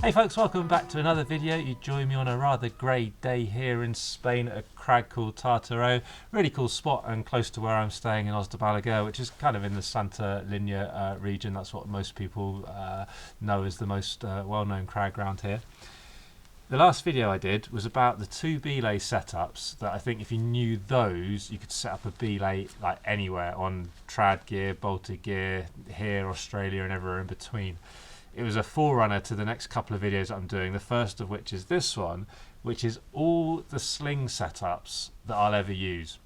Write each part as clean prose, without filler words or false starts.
Hey folks, welcome back to another video. You join me on a rather grey day here in Spain at a crag called Tartaro. Really cool spot and close to where I'm staying in Belays, which is kind of in the Santa Linya region. That's what most people know as the most well-known crag ground here. The last video I did was about the two belay setups that I think if you knew those, you could set up a belay like anywhere on trad gear, bolted gear, here, Australia and everywhere in between. It was a forerunner to the next couple of videos that I'm doing, the first of which is this one, which is all the sling setups that I'll ever use.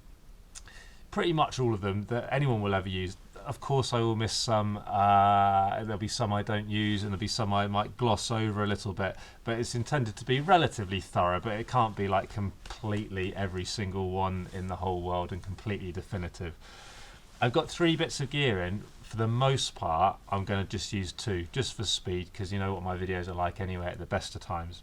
Pretty much all of them that anyone will ever use. Of course I will miss some, there'll be some I don't use and there'll be some I might gloss over a little bit, but it's intended to be relatively thorough, but it can't be like completely every single one in the whole world and completely definitive. I've got 3 bits of gear in. For the most part, I'm going to just use 2, just for speed, because you know what my videos are like anyway at the best of times.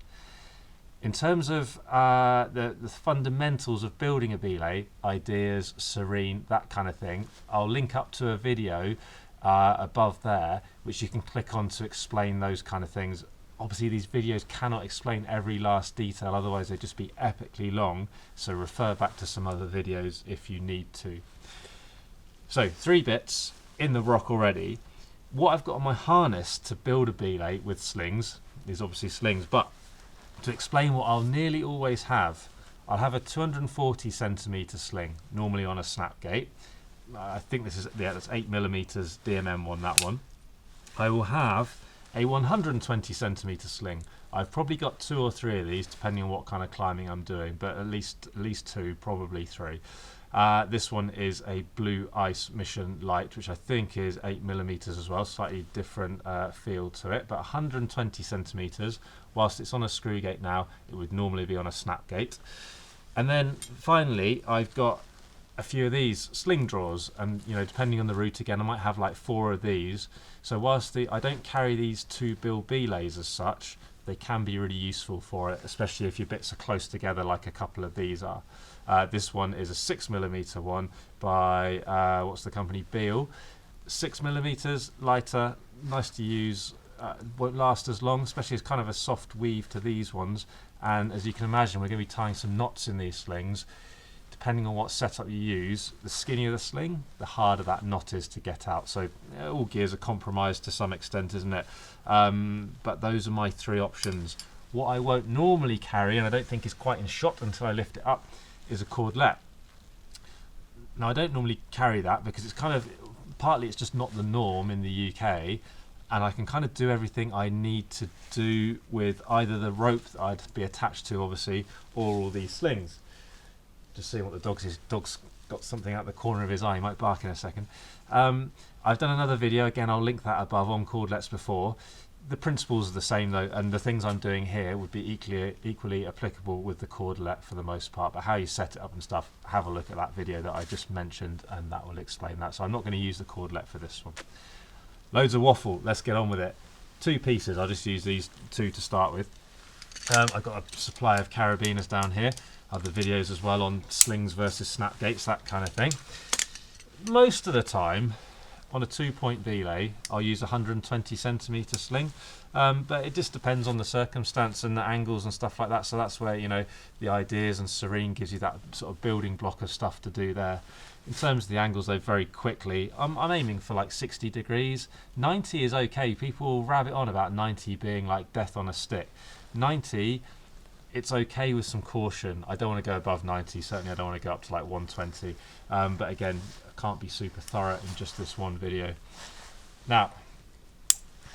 In terms of the fundamentals of building a belay, ideas, serene, that kind of thing, I'll link up to a video above there, which you can click on to explain those kind of things. Obviously, these videos cannot explain every last detail, otherwise they'd just be epically long, so refer back to some other videos if you need to. So, 3 bits in the rock already. What I've got on my harness to build a belay with slings is obviously slings, but to explain what I'll nearly always have, I'll have a 240 centimeter sling, normally on a snap gate. I think this is, yeah, that's 8mm DMM one, that one. I will have a 120 centimeter sling. I've probably got 2 or 3 of these, depending on what kind of climbing I'm doing, but at least 2, probably 3. This one is a Blue Ice Mission Light, which I think is 8mm as well, slightly different feel to it, but 120 centimeters. Whilst it's on a screw gate now, it would normally be on a snap gate. And then finally, I've got a few of these sling drawers, and you know, depending on the route again, I might have like 4 of these. So whilst I don't carry these 2 bill belays as such, they can be really useful for it, especially if your bits are close together like a couple of these are. This one is a 6mm one by, what's the company, Beal. 6mm, lighter, nice to use, won't last as long, especially as kind of a soft weave to these ones. And as you can imagine, we're going to be tying some knots in these slings. Depending on what setup you use, the skinnier the sling, the harder that knot is to get out. So all gears are compromised to some extent, isn't it? But those are my 3 options. What I won't normally carry, and I don't think is quite in shot until I lift it up, is a cordlet. Now I don't normally carry that because it's kind of, partly it's just not the norm in the UK, and I can kind of do everything I need to do with either the rope that I'd be attached to, obviously, or all these slings. Just seeing what the dog's is. Dog's got something out the corner of his eye. He might bark in a second. I've done another video, again I'll link that above, on cordlets before. The principles are the same though, and the things I'm doing here would be equally applicable with the cordlet for the most part, but how you set it up and stuff, have a look at that video that I just mentioned and that will explain that. So I'm not going to use the cordlet for this one. Loads of waffle, let's get on with it. 2 pieces, I'll just use these 2 to start with. I've got a supply of carabiners down here, other videos as well on slings versus snap gates, that kind of thing. Most of the time on a 2-point belay I'll use a 120 centimeter sling, but it just depends on the circumstance and the angles and stuff like that, so that's where, you know, the ideas and serene gives you that sort of building block of stuff to do there. In terms of the angles though, very quickly, I'm aiming for like 60 degrees. 90 is okay, people will rabbit on about 90 being like death on a stick. 90, it's okay with some caution. I don't want to go above 90, certainly I don't want to go up to like 120, but again, I can't be super thorough in just this one video. Now,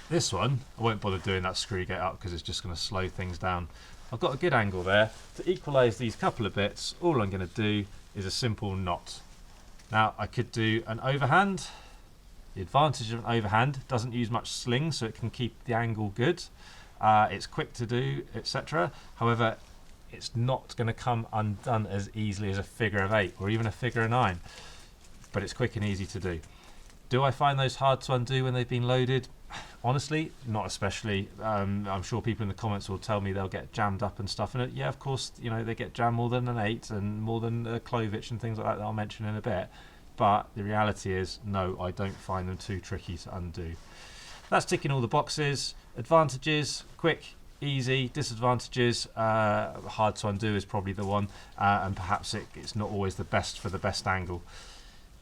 this one, I won't bother doing that screw gate up because it's just going to slow things down. I've got a good angle there. To equalise these couple of bits, all I'm going to do is a simple knot. Now, I could do an overhand. The advantage of an overhand, doesn't use much sling, so it can keep the angle good. It's quick to do, etc. However, it's not going to come undone as easily as a figure of 8 or even a figure of 9, but it's quick and easy to do. Do I find those hard to undo when they've been loaded? Honestly, not especially. I'm sure people in the comments will tell me they'll get jammed up and stuff, and yeah, of course, you know, they get jammed more than an 8 and more than a Clovitch and things like that I'll mention in a bit, but the reality is, no, I don't find them too tricky to undo. That's ticking all the boxes. Advantages, quick, easy. Disadvantages, hard to undo is probably the one, and perhaps it's not always the best for the best angle,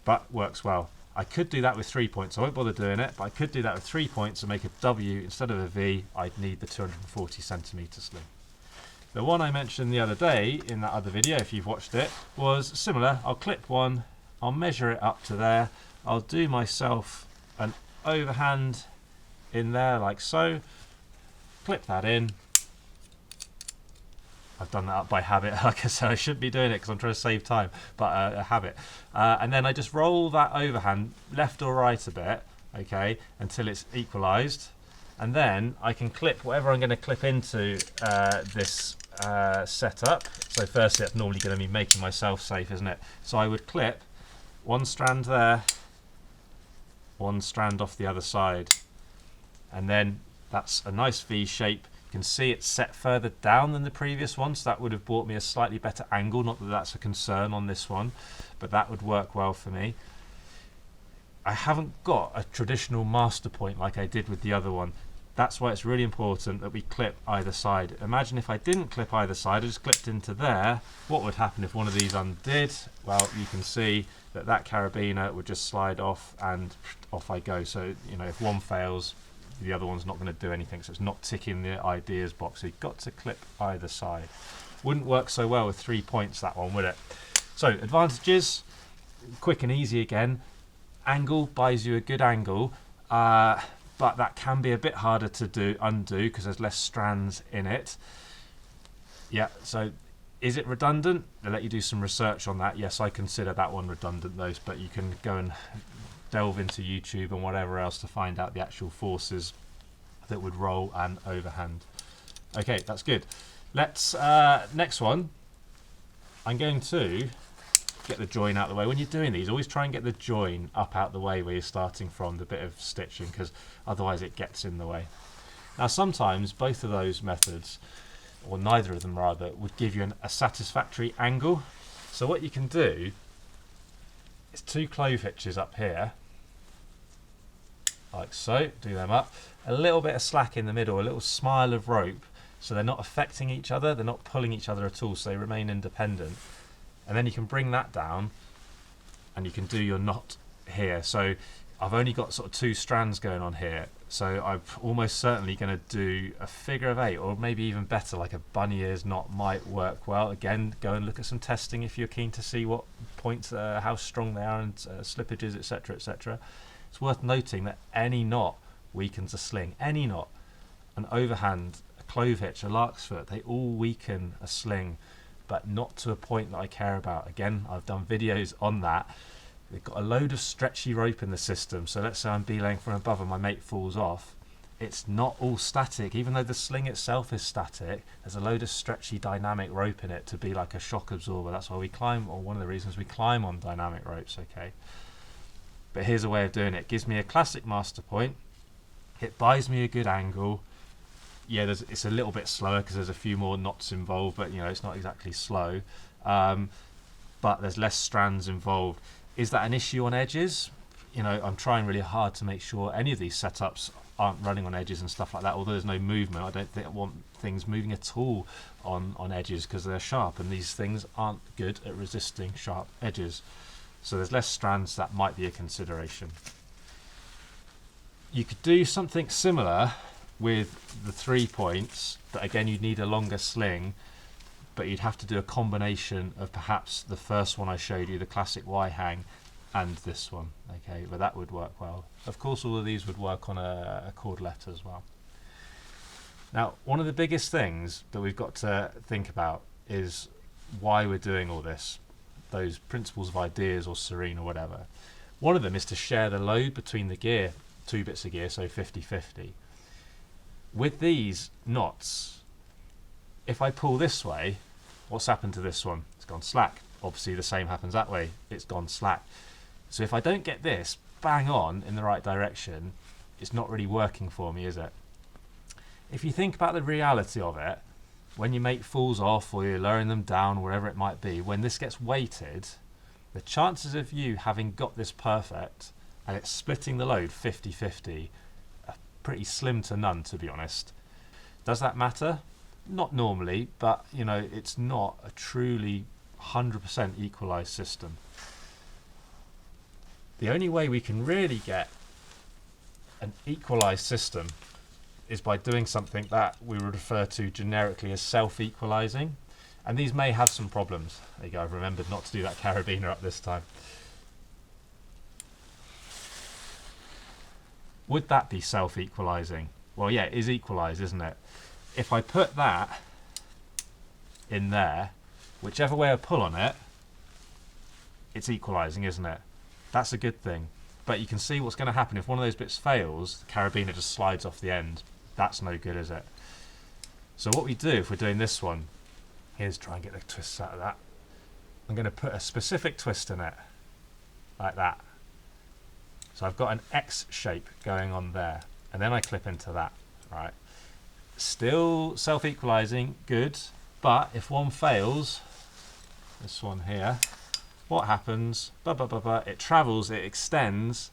but works well. I could do that with 3 points. I won't bother doing it, but I could do that with 3 points and make a W instead of a V. I'd need the 240 centimetre sling. The one I mentioned the other day in that other video, if you've watched it, was similar. I'll clip one, I'll measure it up to there, I'll do myself an overhand in there like so, clip that in. I've done that up by habit. Like I said, I shouldn't be doing it because I'm trying to save time, but a habit. And then I just roll that overhand left or right a bit, okay, until it's equalised. And then I can clip whatever I'm going to clip into this setup. So firstly, that's normally going to be making myself safe, isn't it? So I would clip one strand there, one strand off the other side. And then that's a nice V shape. You can see it's set further down than the previous one, so that would have brought me a slightly better angle. Not that that's a concern on this one, but that would work well for me. I haven't got a traditional master point like I did with the other one. That's why it's really important that we clip either side. Imagine if I didn't clip either side, I just clipped into there. What would happen if one of these undid? Well, you can see that that carabiner would just slide off and off I go. So, you know, if one fails, the other one's not going to do anything, so it's not ticking the ideas box. So you've got to clip either side. Wouldn't work so well with 3 points, that one, would it? So advantages, quick and easy again. Angle buys you a good angle, but that can be a bit harder to undo because there's less strands in it. Yeah, so is it redundant? They'll let you do some research on that. Yes, I consider that one redundant, those, but you can go and delve into YouTube and whatever else to find out the actual forces that would roll and overhand. Okay, that's good. Let's next one. I'm going to get the join out of the way. When you're doing these, always try and get the join up out the way where you're starting from, the bit of stitching, because otherwise it gets in the way. Now sometimes both of those methods, or neither of them rather, would give you a satisfactory angle. So what you can do, it's 2 clove hitches up here, like so, do them up, a little bit of slack in the middle, a little smile of rope, so they're not affecting each other, they're not pulling each other at all, so they remain independent. And then you can bring that down and you can do your knot here. So I've only got sort of 2 strands going on here, so I'm almost certainly going to do a figure of 8, or maybe even better, like a bunny ears knot might work well. Again, go and look at some testing if you're keen to see what points, how strong they are, and slippages, etc, etc. It's worth noting that any knot weakens a sling. Any knot, an overhand, a clove hitch, a lark's foot, they all weaken a sling, but not to a point that I care about. Again, I've done videos on that. They've got a load of stretchy rope in the system, so let's say I'm belaying from above and my mate falls off. It's not all static, even though the sling itself is static. There's a load of stretchy dynamic rope in it to be like a shock absorber. That's why we climb, or one of the reasons we climb on dynamic ropes, okay? But here's a way of doing it. It gives me a classic master point. It buys me a good angle. Yeah, it's a little bit slower because there's a few more knots involved, but you know, it's not exactly slow. But there's less strands involved. Is that an issue on edges? You know, I'm trying really hard to make sure any of these setups aren't running on edges and stuff like that. Although there's no movement, I don't think I want things moving at all on edges because they're sharp, and these things aren't good at resisting sharp edges. So there's less strands, that might be a consideration. You could do something similar with the 3 points, but again you'd need a longer sling, but you'd have to do a combination of perhaps the first one I showed you, the classic Y hang, and this one, okay, but that would work well. Of course all of these would work on a cordlet as well. Now one of the biggest things that we've got to think about is why we're doing all this, those principles of ideas or serene or whatever. One of them is to share the load between the gear, 2 bits of gear, so 50-50. With these knots, if I pull this way, what's happened to this one? It's gone slack. Obviously the same happens that way, it's gone slack. So if I don't get this bang on in the right direction, it's not really working for me, is it? If you think about the reality of it, when your mate falls off or you're lowering them down, wherever it might be, when this gets weighted, the chances of you having got this perfect and it's splitting the load 50-50 are pretty slim to none, to be honest. Does that matter? Not normally, but you know, it's not a truly 100% equalized system. The only way we can really get an equalized system is by doing something that we would refer to generically as self-equalizing, and these may have some problems. There you go, I've remembered not to do that carabiner up this time. Would that be self-equalizing? Well, yeah, it is equalized, isn't it? If I put that in there, whichever way I pull on it, it's equalizing, isn't it? That's a good thing. But you can see what's going to happen if one of those bits fails, the carabiner just slides off the end. That's no good, is it? So what we do if we're doing this one, here's try and get the twists out of that. I'm going to put a specific twist in it, like that. So I've got an X shape going on there, and then I clip into that, right? Still self-equalizing, good, but if one fails, this one here, what happens? It travels, it extends,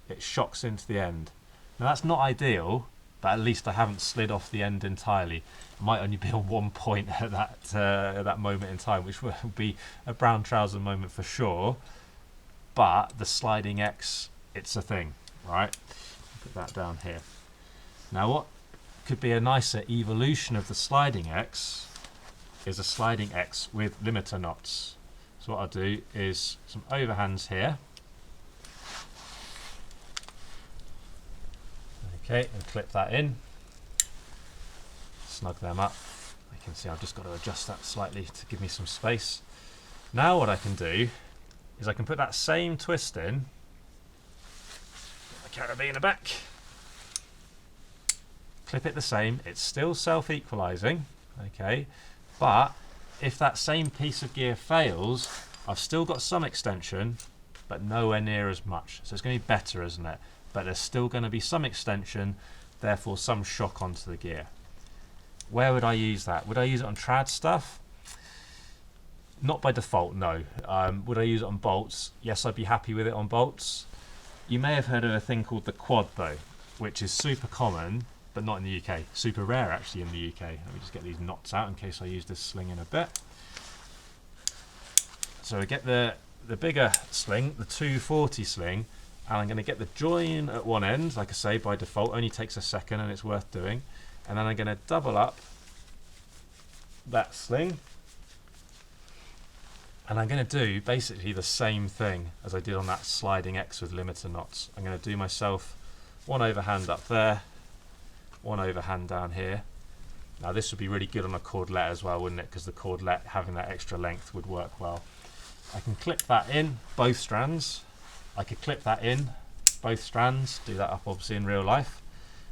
it shocks into the end. Now that's not ideal, but at least I haven't slid off the end entirely. It might only be on one point at that moment in time, which will be a brown trouser moment for sure. But the sliding X, it's a thing, right? Put that down here. Now what could be a nicer evolution of the sliding X is a sliding X with limiter knots. So what I'll do is some overhands here. Okay, and clip that in. Snug them up. You can see I've just got to adjust that slightly to give me some space. Now what I can do is I can put that same twist in, get my carabiner back, clip it the same, it's still self-equalizing, okay, but if that same piece of gear fails, I've still got some extension, but nowhere near as much. So it's going to be better, isn't it? But there's still going to be some extension, therefore some shock onto the gear. Where would I use that? Would I use it on trad stuff? Not by default, no. Would I use it on bolts? Yes, I'd be happy with it on bolts. You may have heard of a thing called the quad though, which is super common, but not in the UK. Super rare actually in the UK. Let me just get these knots out in case I use this sling in a bit. So I get the bigger sling, the 240 sling, and I'm going to get the join at one end, like I say, by default, only takes a second and it's worth doing. And then I'm going to double up that sling, and I'm going to do basically the same thing as I did on that sliding X with limiter knots. I'm going to do myself one overhand up there, one overhand down here. Now this would be really good on a cordlet as well, wouldn't it? Because the cordlet, having that extra length, would work well. I can clip that in, both strands. I could clip that in, both strands, do that up obviously in real life.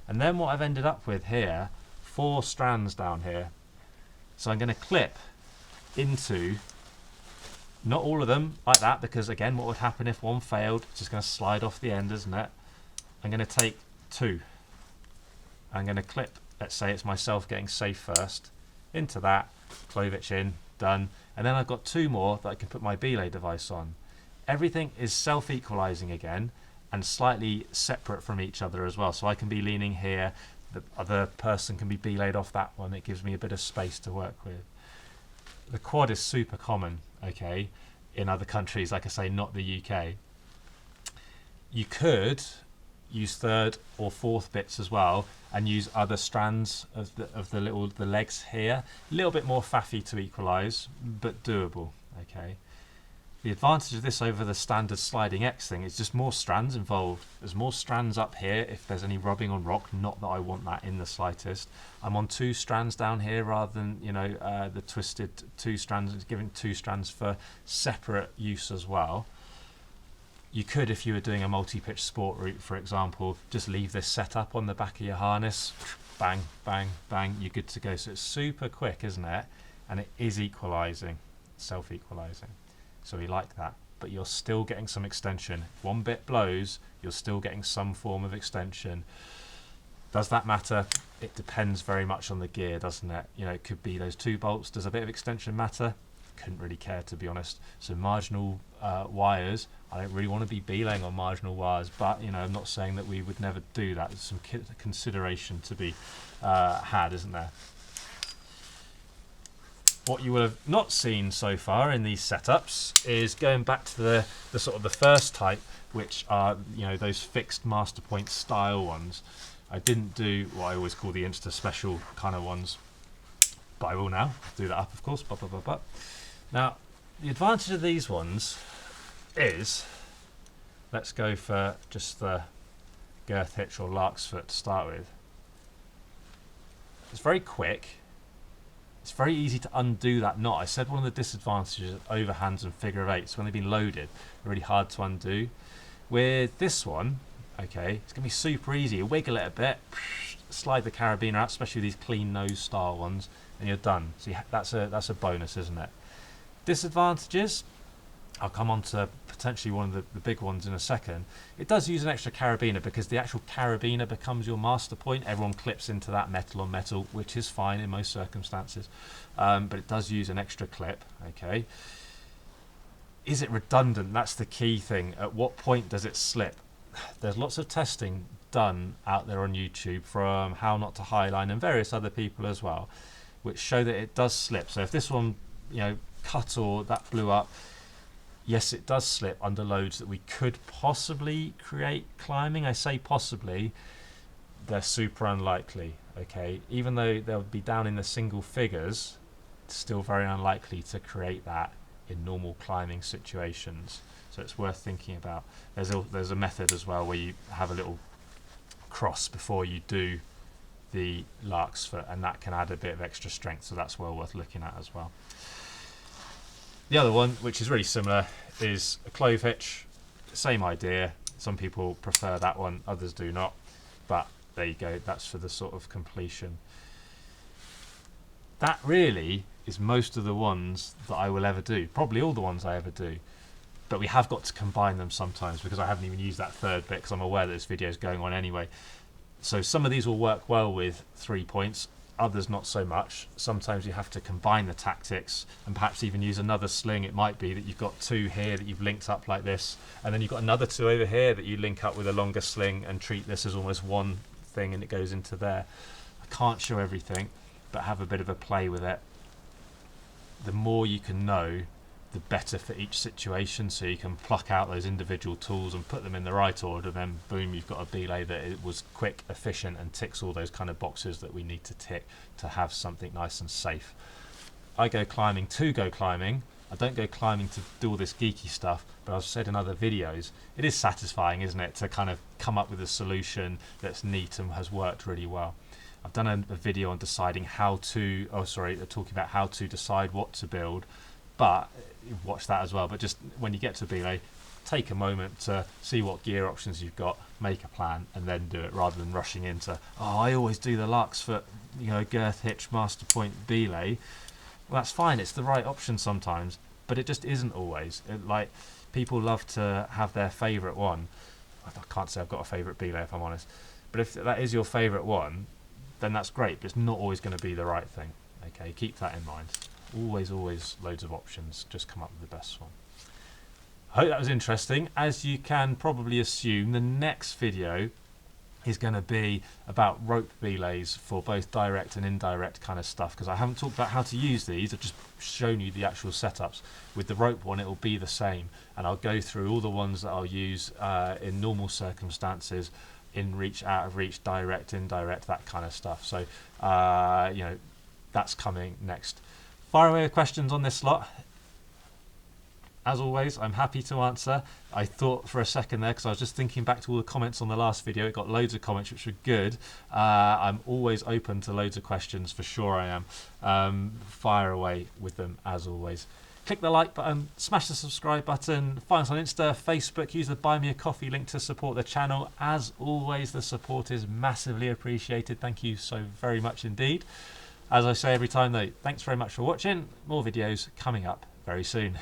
And then what I've ended up with here, 4 strands down here. So I'm going to clip into, not all of them like that, because again, what would happen if one failed? It's just going to slide off the end, isn't it? I'm going to take 2. I'm going to clip, let's say it's myself getting safe first, into that, clovitch in, done. And then I've got 2 more that I can put my belay device on. Everything is self-equalizing again and slightly separate from each other as well. So I can be leaning here, the other person can be belayed off that one. It gives me a bit of space to work with. The quad is super common, okay, in other countries, like I say, not the UK. You could use 3rd or 4th bits as well and use other strands of the legs here. A little bit more faffy to equalize, but doable, okay. The advantage of this over the standard sliding X thing is just more strands involved. There's more strands up here if there's any rubbing on rock, not that I want that in the slightest. I'm on 2 strands down here rather than, you know, the twisted 2 strands. It's giving 2 strands for separate use as well. You could, if you were doing a multi-pitch sport route, for example, just leave this set up on the back of your harness, bang, bang, bang, you're good to go. So it's super quick, isn't it? And it is equalizing, self-equalizing. So we like that, but you're still getting some extension. If one bit blows, you're still getting some form of extension. Does that matter? It depends very much on the gear, doesn't it? You know, it could be those 2 bolts. Does a bit of extension matter? Couldn't really care, to be honest. So marginal wires, I don't really want to be belaying on marginal wires, but you know, I'm not saying that we would never do that. There's some consideration to be had, isn't there? What you will have not seen so far in these setups is going back to the sort of the first type, which are, you know, those fixed master point style ones. I didn't do what I always call the Insta special kind of ones, but I will now do that up, of course. Now, the advantage of these ones is, let's go for just the Girth, Hitch or Lark's Foot to start with. It's very quick. It's very easy to undo that knot. I said one of the disadvantages of overhands and figure of eights, when they've been loaded, they're really hard to undo. With this one, okay, it's going to be super easy. You wiggle it a bit, slide the carabiner out, especially these clean nose style ones, and you're done. So that's a bonus, isn't it? Disadvantages, I'll come on to potentially one of the big ones in a second. It does use an extra carabiner because the actual carabiner becomes your master point. Everyone clips into that metal on metal, which is fine in most circumstances, but it does use an extra clip. Okay, is it redundant? That's the key thing. At what point does it slip? There's lots of testing done out there on YouTube from How Not to Highline and various other people as well, which show that it does slip. So if this one, you know, cut or that blew up, yes, it does slip under loads that we could possibly create climbing. I say possibly, they're super unlikely, okay? Even though they'll be down in the single figures, it's still very unlikely to create that in normal climbing situations. So it's worth thinking about. There's a method as well where you have a little cross before you do the Lark's Foot, and that can add a bit of extra strength, so that's well worth looking at as well. The other one, which is really similar, is a clove hitch. Same idea. Some people prefer that one, others do not. But there you go, that's for the sort of completion. That really is most of the ones that I will ever do. Probably all the ones I ever do. But we have got to combine them sometimes because I haven't even used that third bit because I'm aware that this video is going on anyway. So some of these will work well with 3 points. Others not so much. Sometimes you have to combine the tactics and perhaps even use another sling. It might be that you've got 2 here that you've linked up like this, and then you've got another 2 over here that you link up with a longer sling and treat this as almost one thing, and it goes into there. I can't show everything, but have a bit of a play with it. The more you can know, the better for each situation, so you can pluck out those individual tools and put them in the right order, then boom, you've got a belay that it was quick, efficient, and ticks all those kind of boxes that we need to tick to have something nice and safe. I go climbing to go climbing. I don't go climbing to do all this geeky stuff, but I've said in other videos, it is satisfying, isn't it, to kind of come up with a solution that's neat and has worked really well. I've done a video on deciding how to, talking about how to decide what to build, but watch that as well. But just when you get to belay, take a moment to see what gear options you've got, make a plan, and then do it rather than rushing into, oh, I always do the Lark's Foot, you know, Girth, Hitch, Master Point, belay. Well, that's fine, it's the right option sometimes, but it just isn't always. Like, people love to have their favourite one. I can't say I've got a favourite belay if I'm honest, but if that is your favourite one, then that's great, but it's not always going to be the right thing. Okay, keep that in mind. Always loads of options, just come up with the best one. I hope that was interesting. As you can probably assume, the next video is going to be about rope belays for both direct and indirect kind of stuff, because I haven't talked about how to use these. I've just shown you the actual setups. With the rope one, it will be the same, and I'll go through all the ones that I'll use in normal circumstances, in reach, out of reach, direct, indirect, that kind of stuff. So you know, that's coming next. Fire away with questions on this slot. As always, I'm happy to answer. I thought for a second there, because I was just thinking back to all the comments on the last video, it got loads of comments which were good. I'm always open to loads of questions, for sure I am. Fire away with them as always. Click the like button, smash the subscribe button, find us on Insta, Facebook, use the Buy Me a Coffee link to support the channel. As always, the support is massively appreciated. Thank you so very much indeed. As I say every time though, thanks very much for watching. More videos coming up very soon.